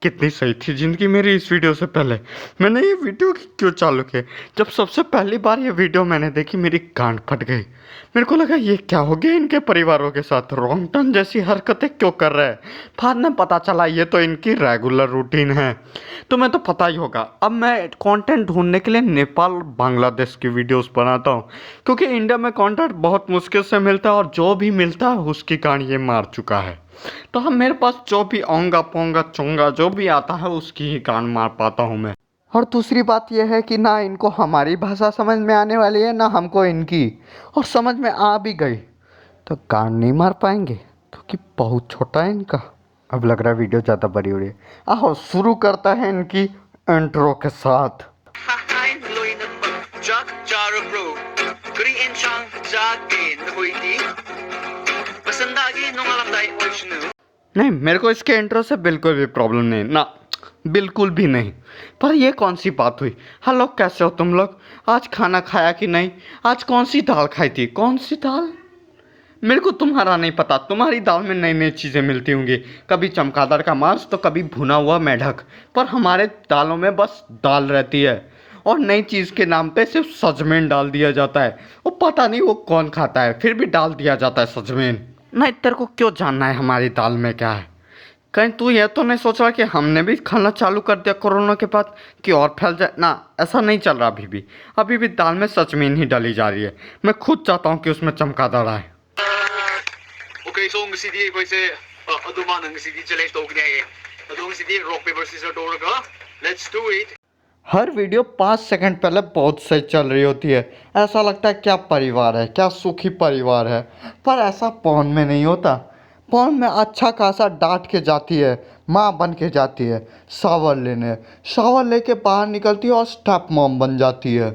कितनी सही थी ज़िंदगी मेरी इस वीडियो से पहले। मैंने ये वीडियो क्यों चालू किया? जब सबसे पहली बार ये वीडियो मैंने देखी मेरी गांड फट गई। मेरे को लगा ये क्या हो गया इनके परिवारों के साथ, रॉन्ग टर्न जैसी हरकतें क्यों कर रहे हैं। बाद में पता चला ये तो इनकी रेगुलर रूटीन है। तुम्हें तो पता ही होगा, अब मैं कंटेंट ढूंढने के लिए नेपाल बांग्लादेश की वीडियोस बनाता हूँ, क्योंकि इंडिया में कंटेंट बहुत मुश्किल से मिलता है और जो भी मिलता है उसकी गांड ये मार चुका है। तो हम मेरे पास जो भी औंगा पोंगा चोंगा जो भी आता है उसकी ही गांड मार पाता हूँ मैं। और दूसरी बात यह है कि ना इनको हमारी भाषा समझ में आने वाली है ना हमको इनकी, और समझ में आ भी गई तो गांड नहीं मार पाएंगे क्योंकि बहुत छोटा है इनका। अब लग रहा है वीडियो ज़्यादा बड़ी हो रही है। आओ शुरू करता है इनकी इंट्रो के साथ। नहीं, मेरे को इसके इंट्रो से बिल्कुल भी प्रॉब्लम नहीं ना, बिल्कुल भी नहीं। पर ये कौन सी बात हुई? हेलो, कैसे हो तुम लोग? आज खाना खाया कि नहीं? आज कौन सी दाल खाई थी? कौन सी दाल? मेरे को तुम्हारा नहीं पता। तुम्हारी दाल में नई नई चीज़ें मिलती होंगी, कभी चमगादड़ का मांस तो कभी भुना हुआ मेढक, पर हमारे दालों में बस दाल रहती है और नई चीज़ के नाम पे सिर्फ सजमेन डाल दिया जाता है। वो पता नहीं वो कौन खाता है, फिर भी डाल दिया जाता है सजमेन। नहीं, तेरे को क्यों जानना है हमारी दाल में क्या है? कहीं तू ये तो नहीं सोच रहा कि हमने भी खाना चालू कर दिया कोरोना के बाद कि और फैल जाए ना? ऐसा नहीं चल रहा। अभी भी दाल में सजमीन ही डाली जा रही है। मैं खुद चाहता हूँ कि उसमें चमगादड़ आए। Okay, so ngasi akoise aduma nang ngasi challenge tawgni hai. Ado ngasi rock paper scissors tawraga. Let's do it. Her video 5 second पहले बहुत सही चल रही होती है, ऐसा लगता है क्या परिवार है, क्या सुखी परिवार है। पर ऐसा पौन में नहीं होता। पौन में अच्छा खासा डांट के जाती है, माँ बन के जाती है शावर लेने, शावर लेके बाहर निकलती है और स्टेप मॉम बन जाती है।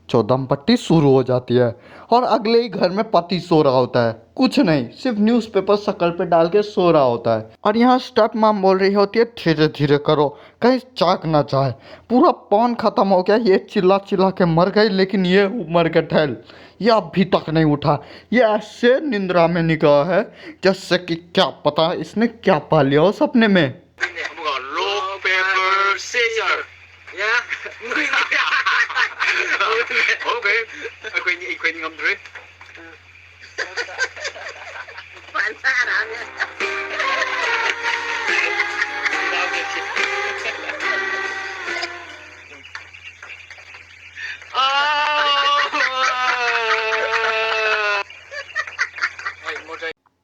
चौदम पट्टी शुरू हो जाती है और अगले ही घर में पति सो रहा होता है, कुछ नहीं सिर्फ न्यूज़पेपर शक्ल पे डाल के सो रहा होता है। और यहाँ स्टेप मॉम बोल रही होती है धीरे धीरे करो कहीं चाक ना जाए। पूरा पौन खत्म हो गया, ये चिल्ला चिल्ला के मर गई, लेकिन ये मर के ठहल, ये अभी तक नहीं उठा। ये ऐसे निंद्रा में निगाह है जैसे कि क्या पता इसने क्या पा लिया हो सपने में। Rock paper scissors. Yeah. Okay. Ako'y ngamdre.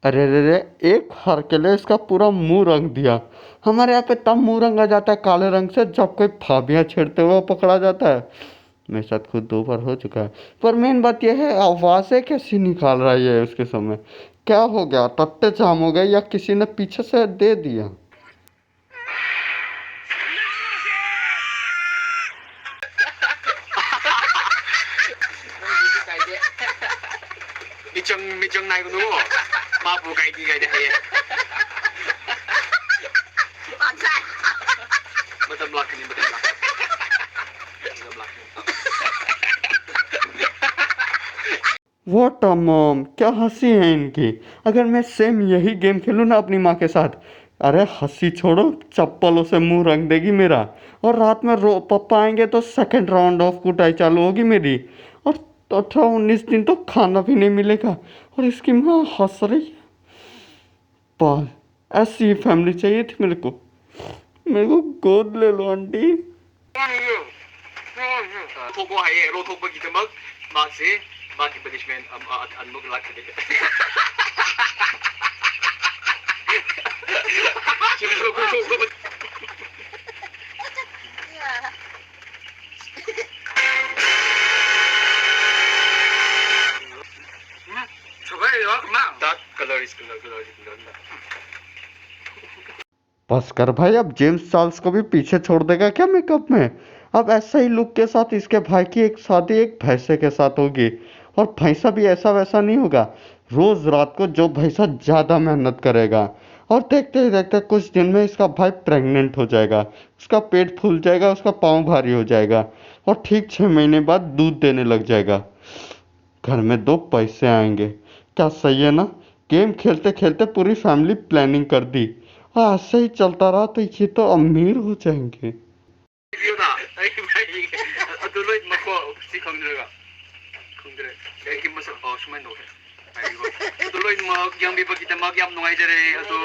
अरे रे रे, एक हार के लिए इसका पूरा मुंह रंग दिया। हमारे यहाँ पे तब मुंह रंगा जाता है काले रंग से जब कोई फाबियाँ छेड़ते हुए पकड़ा जाता है। मेरे साथ खुद 2 बार हो चुका है। पर मेन बात यह है आवाज़ें कैसी निकाल रहा है ये उसके समय। क्या हो गया, टट्टे जाम हो गए या किसी ने पीछे से दे दिया? Michong nai kuno mo. Mapu kai di kai de hai. Betul belak ni betul belak. Betul belak. What a mom, क्या हंसी है इनकी। अगर मैं सेम यही गेम खेलूँ ना अपनी माँ के साथ, अरे हंसी छोड़ो चप्पलों से मुंह रंग देगी मेरा। और रात में पापा आएंगे तो सेकंड राउंड ऑफ कुटाई चालू होगी मेरी। और 18-19 दिन तो खाना भी नहीं मिलेगा। और इसकी माँ हंस रही है। पाल, ऐसी ही फैमिली चाहिए थी मेरे को। मेरे को गोद ले लो aunty. Toko hai ro toko kita mag magse baki punishment anmog lak de. That color is color. बस कर भाई, अब जेम्स चार्ल्स को भी पीछे छोड़ देगा क्या मेकअप में? अब ऐसा ही लुक के साथ इसके भाई की एक शादी एक भैंसे के साथ होगी। और भैंसा भी ऐसा वैसा नहीं होगा, रोज रात को जो भैंसा ज़्यादा मेहनत करेगा। और देखते ही देखते कुछ दिन में इसका भाई प्रेग्नेंट हो जाएगा, उसका पेट फूल जाएगा, उसका पाँव भारी हो जाएगा और ठीक 6 महीने बाद दूध देने लग जाएगा। घर में 2 पैसे आएंगे। क्या सही है ना? गेम खेलते खेलते पूरी फैमिली प्लानिंग कर दी ऐसे ही चलता रहा तो ये तो अमीर हो जाएंगे। Yuna, ay may atuloy mako si Kongdra. Kongdra. Kaya kimasa sumay no. Aygo. Atuloy mo yang biba kita magyam nungay jare ato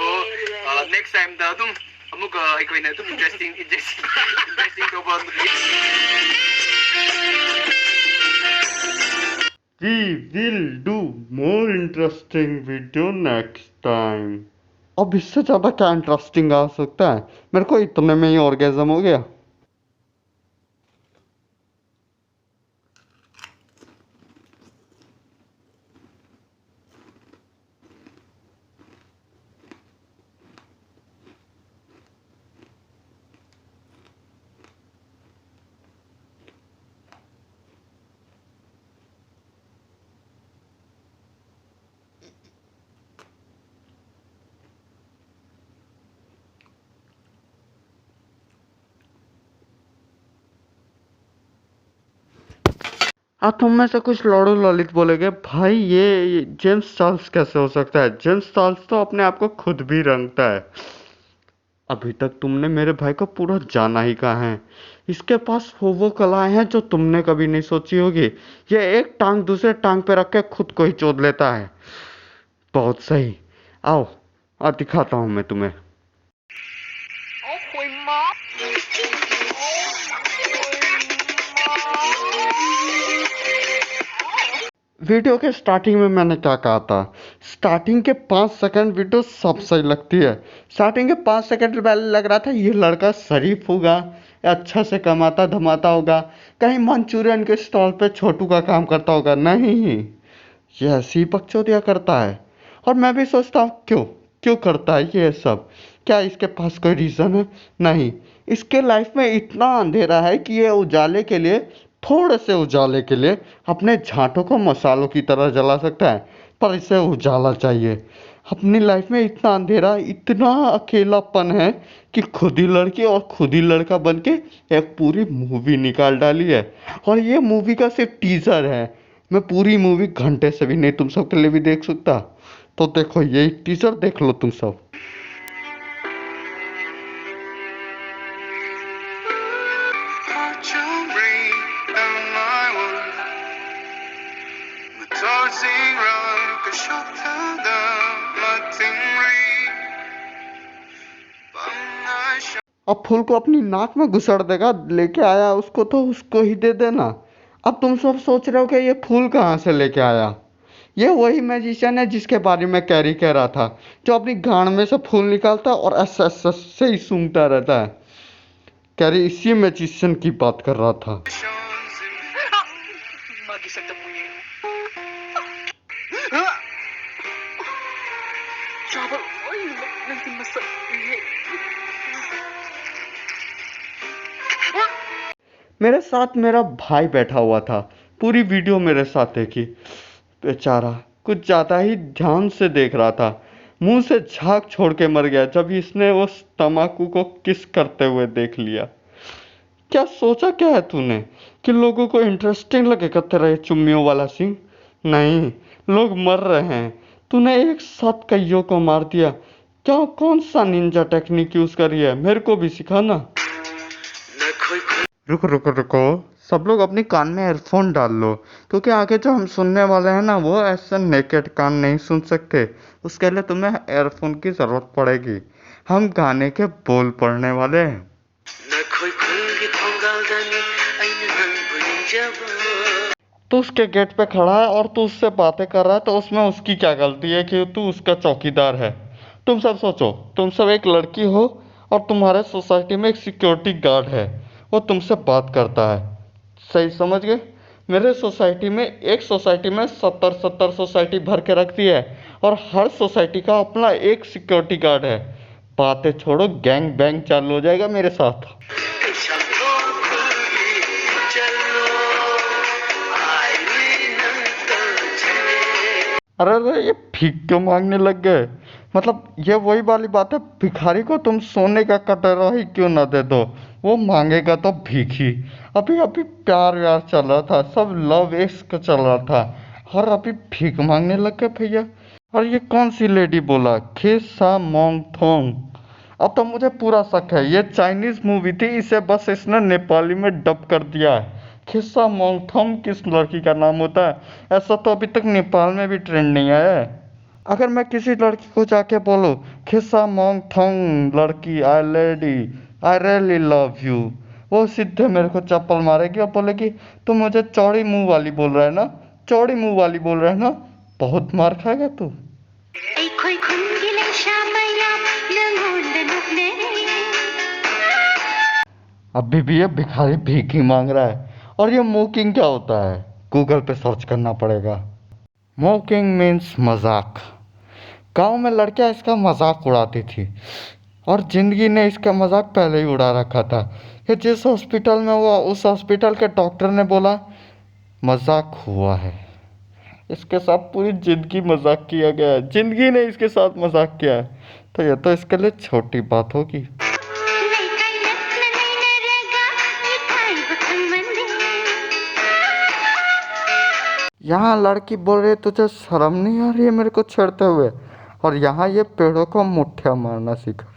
next time da dum amuk ikoy na dum interesting ko ba. We will do more interesting video next time। अब इससे ज़्यादा क्या interesting आ सकता है? मेरे को इतने में ही ऑर्गेज़म हो गया। अब तुम में से कुछ लॉर्डो ललित बोलेगे भाई ये जेम्स चार्ल्स कैसे हो सकता है? जेम्स चार्ल्स तो अपने आप को खुद भी रंगता है। अभी तक तुमने मेरे भाई को पूरा जाना ही कहा है। इसके पास वो कलाएं हैं जो तुमने कभी नहीं सोची होगी। ये एक टांग दूसरे टांग पे रख के खुद को ही चोद लेता है। बहुत सही, आओ और दिखाता हूँ मैं तुम्हें। वीडियो के स्टार्टिंग में मैंने क्या कहा था? स्टार्टिंग के 5 सेकंड वीडियो सब सही लगती है। स्टार्टिंग के 5 सेकंड पहले लग रहा था ये लड़का शरीफ होगा, अच्छा से कमाता धमाता होगा, कहीं मंचूरियन के स्टॉल पे छोटू का काम करता होगा। नहीं, ये ऐसी बकचोदियाँ करता है। और मैं भी सोचता हूँ क्यों क्यों करता है ये सब? क्या इसके पास कोई रीज़न है? नहीं, इसके लाइफ में इतना अंधेरा है कि ये उजाले के लिए, थोड़े से उजाले के लिए अपने झांटों को मसालों की तरह जला सकता है, पर इसे उजाला चाहिए। अपनी लाइफ में इतना अंधेरा, इतना अकेलापन है कि खुद ही लड़की और खुद ही लड़का बन के एक पूरी मूवी निकाल डाली है। और ये मूवी का सिर्फ टीजर है। मैं पूरी मूवी घंटे से भी नहीं तुम सब के लिए भी देख सकता। तो देखो ये टीजर देख लो तुम सब। अब फूल को अपनी नाक में घुसड़ देगा, लेके आया उसको तो उसको ही दे देना। अब तुम सब सोच रहे हो कि ये फूल कहाँ से लेके आया? ये वही मैजिशियन है जिसके बारे में कैरी कह रहा था, जो अपनी गांड में से फूल निकालता और ऐसा ऐसा से ही सूंघता रहता है। कैरी इसी मैजिशियन की बात कर रहा था। मेरे साथ मेरा भाई बैठा हुआ था, पूरी वीडियो मेरे साथ देखी। बेचारा कुछ ज़्यादा ही ध्यान से देख रहा था, मुंह से झाग छोड़ के मर गया जब इसने उस तम्बाकू को किस करते हुए देख लिया। क्या सोचा क्या है तूने कि लोगों को इंटरेस्टिंग लगेगा तेरा ये चुम्मियों वाला सीन? नहीं, लोग मर रहे हैं। तूने एक साथ कईयों को मार दिया। क्या कौन सा निंजा टेक्निक यूज करी है? मेरे को भी सिखाना। रुको रुको रुको, सब लोग अपनी कान में एयरफोन डाल लो, क्योंकि आगे जो हम सुनने वाले हैं ना वो ऐसे नेकेड कान नहीं सुन सकते। उसके लिए तुम्हें एयरफोन की ज़रूरत पड़ेगी। हम गाने के बोल पढ़ने वाले हैं। तू उसके गेट पे खड़ा है और तू उससे बातें कर रहा है, तो उसमें उसकी क्या गलती है कि तू उसका चौकीदार है? तुम सब सोचो, तुम सब एक लड़की हो और तुम्हारे सोसाइटी में एक सिक्योरिटी गार्ड है, वो तुमसे बात करता है। सही समझ गए? मेरे सोसाइटी में, एक सोसाइटी में 70 सोसाइटी भर के रखती है और हर सोसाइटी का अपना एक सिक्योरिटी गार्ड है। बातें छोड़ो, गैंग बैंग चालू हो जाएगा मेरे साथ। अरे अरे, ये भीख क्यों मांगने लग गए? मतलब ये वही वाली बात है, भिखारी को तुम सोने का कटोरा ही क्यों ना दे दो, वो मांगेगा तो भीख ही। अभी अभी प्यार व्यार चल रहा था, सब लव इश्क चल रहा था, और अभी भीख मांगने लग गए भैया। और ये कौन सी लेडी बोला? खेसा मोंग थोंग? अब तो मुझे पूरा शक है ये चाइनीज मूवी थी, इसे बस इसने नेपाली में डब कर दिया है। खिस्सा मोंगथम किस लड़की का नाम होता है? ऐसा तो अभी तक नेपाल में भी ट्रेंड नहीं आया है। अगर मैं किसी लड़की को जाके बोलूं खिस्सा मोंगथम लड़की आई lady I really love you, वो सीधे मेरे को चप्पल मारेगी और बोलेगी तू मुझे चौड़ी मुंह वाली बोल रहा है ना, चौड़ी मुंह वाली बोल रहा है ना। बहुत मार खाएगा तू। अभी भी ये भिखारी भीख ही मांग रहा है। और ये मोकिंग क्या होता है? गूगल पे सर्च करना पड़ेगा। मोकिंग मीन्स मजाक। गांव में लड़कियां इसका मजाक उड़ाती थी और जिंदगी ने इसका मजाक पहले ही उड़ा रखा था। ये जिस हॉस्पिटल में हुआ उस हॉस्पिटल के डॉक्टर ने बोला मजाक हुआ है। इसके साथ पूरी जिंदगी मजाक किया गया है, जिंदगी ने इसके साथ मजाक किया है, तो ये तो इसके लिए छोटी बात होगी। यहाँ लड़की बोल रही है तुझे शर्म नहीं आ रही है मेरे को छेड़ते हुए, और यहाँ ये पेड़ों को मुठ्ठियाँ मारना सीखा।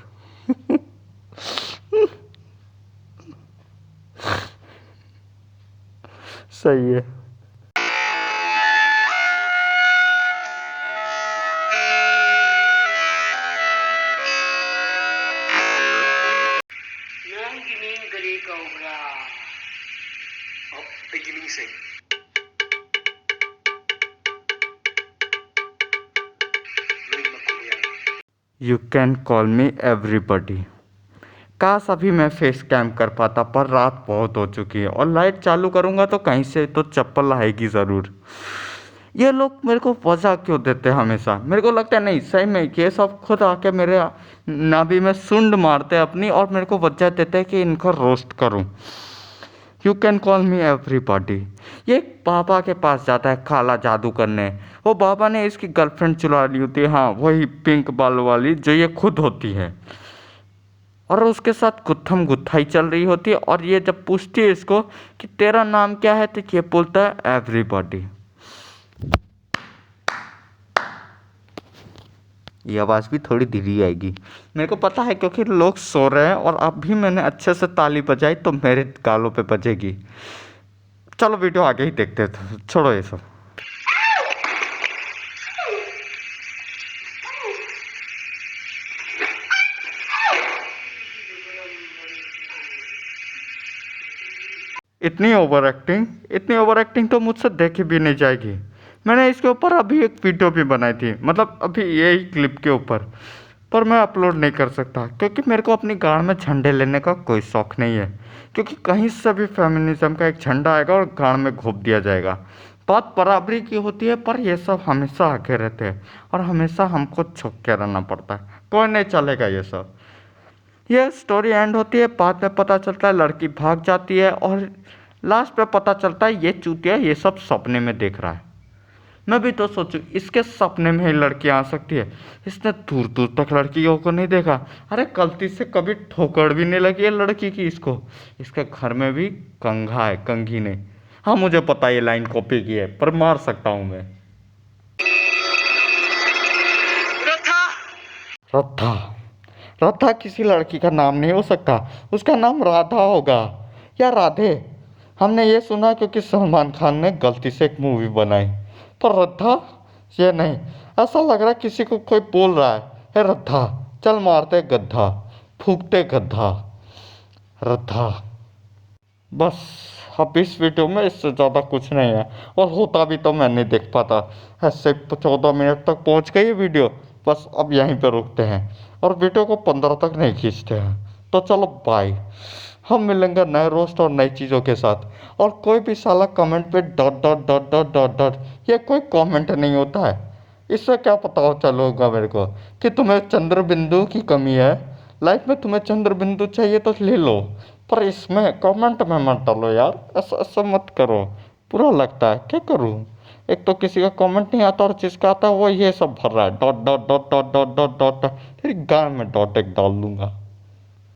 सही है। You can call me everybody. काश अभी मैं फेस कैम कर पाता, पर रात बहुत हो चुकी है और लाइट चालू करूँगा तो कहीं से तो चप्पल आएगी ज़रूर। ये लोग मेरे को वजह क्यों देते हैं हमेशा? मेरे को लगता है नहीं सही में ये सब खुद आके मेरे नाभि में सुंड मारते हैं अपनी और मेरे को वजह देते हैं कि इनको रोस्ट करूं। You can call me everybody. ये एक बाबा के पास जाता है काला जादू करने। वो बाबा ने इसकी गर्लफ्रेंड चुरा ली होती है, हाँ वही पिंक बाल वाली जो ये खुद होती है, और उसके साथ गुत्थम गुत्थाई चल रही होती है। और ये जब पूछती है इसको कि तेरा नाम क्या है तो ये बोलता है एवरीबॉडी। ये आवाज़ भी थोड़ी धीरे आएगी, मेरे को पता है क्योंकि लोग सो रहे हैं और अब भी मैंने अच्छे से ताली बजाई तो मेरे गालों पे बजेगी। चलो वीडियो आगे ही देखते हैं, तो छोड़ो ये सब। इतनी ओवर एक्टिंग तो मुझसे देखी भी नहीं जाएगी। मैंने इसके ऊपर अभी एक वीडियो भी बनाई थी, मतलब अभी यही क्लिप के ऊपर, पर मैं अपलोड नहीं कर सकता क्योंकि मेरे को अपनी गाड़ में झंडे लेने का कोई शौक़ नहीं है। क्योंकि कहीं से भी फेमिनिज्म का एक झंडा आएगा और गाड़ में घोप दिया जाएगा। बात बराबरी की होती है, पर ये सब हमेशा आगे रहते हैं और हमेशा हमको छुप के रहना पड़ता है। कोई नहीं चलेगा ये सब। ये स्टोरी एंड होती है, बाद में पता चलता है लड़की भाग जाती है और लास्ट पे पता चलता है ये चूतिया ये सब सपने में देख रहा है। मैं भी तो सोचूं इसके सपने में ही लड़की आ सकती है, इसने दूर दूर तक लड़कियों को नहीं देखा। अरे गलती से कभी ठोकर भी नहीं लगी है लड़की की इसको। इसके घर में भी कंघा है, कंघी ने। हाँ मुझे पता है ये लाइन कॉपी की है, पर मार सकता हूँ मैं। रथा। रथा किसी लड़की का नाम नहीं हो सकता, उसका नाम राधा होगा या राधे। हमने ये सुना क्योंकि सलमान खान ने गलती से एक मूवी बनाई, पर रद्धा ये नहीं। ऐसा लग रहा है किसी को कोई बोल रहा है, हे रद्धा चल मारते गद्धा, फूकते गद्धा, रद्धा। बस अब इस वीडियो में इससे ज़्यादा कुछ नहीं है, और होता भी तो मैं नहीं देख पाता। ऐसे 14 मिनट तक पहुंच गई वीडियो, बस अब यहीं पे रुकते हैं और वीडियो को 15 तक नहीं खींचते हैं। तो चलो बाय, हम मिलेंगे नए रोस्ट और नई चीज़ों के साथ। और कोई भी साला कमेंट पे dot dot dot dot dot dot, ये कोई कमेंट नहीं होता है। इससे क्या पता चलोगा मेरे को कि तुम्हें चंद्र बिंदु की कमी है। लाइफ में तुम्हें चंद्र बिंदु चाहिए तो ले लो, पर इसमें कमेंट में मत डालो यार, ऐसा ऐसा मत करो, बुरा लगता है। क्या करूँ, एक तो किसी का कमेंट नहीं आता और जिसका आता है वो ये सब भर रहा है dot dot dot dot dot dot dot. तेरी गान में डॉट एक डाल दूंगा।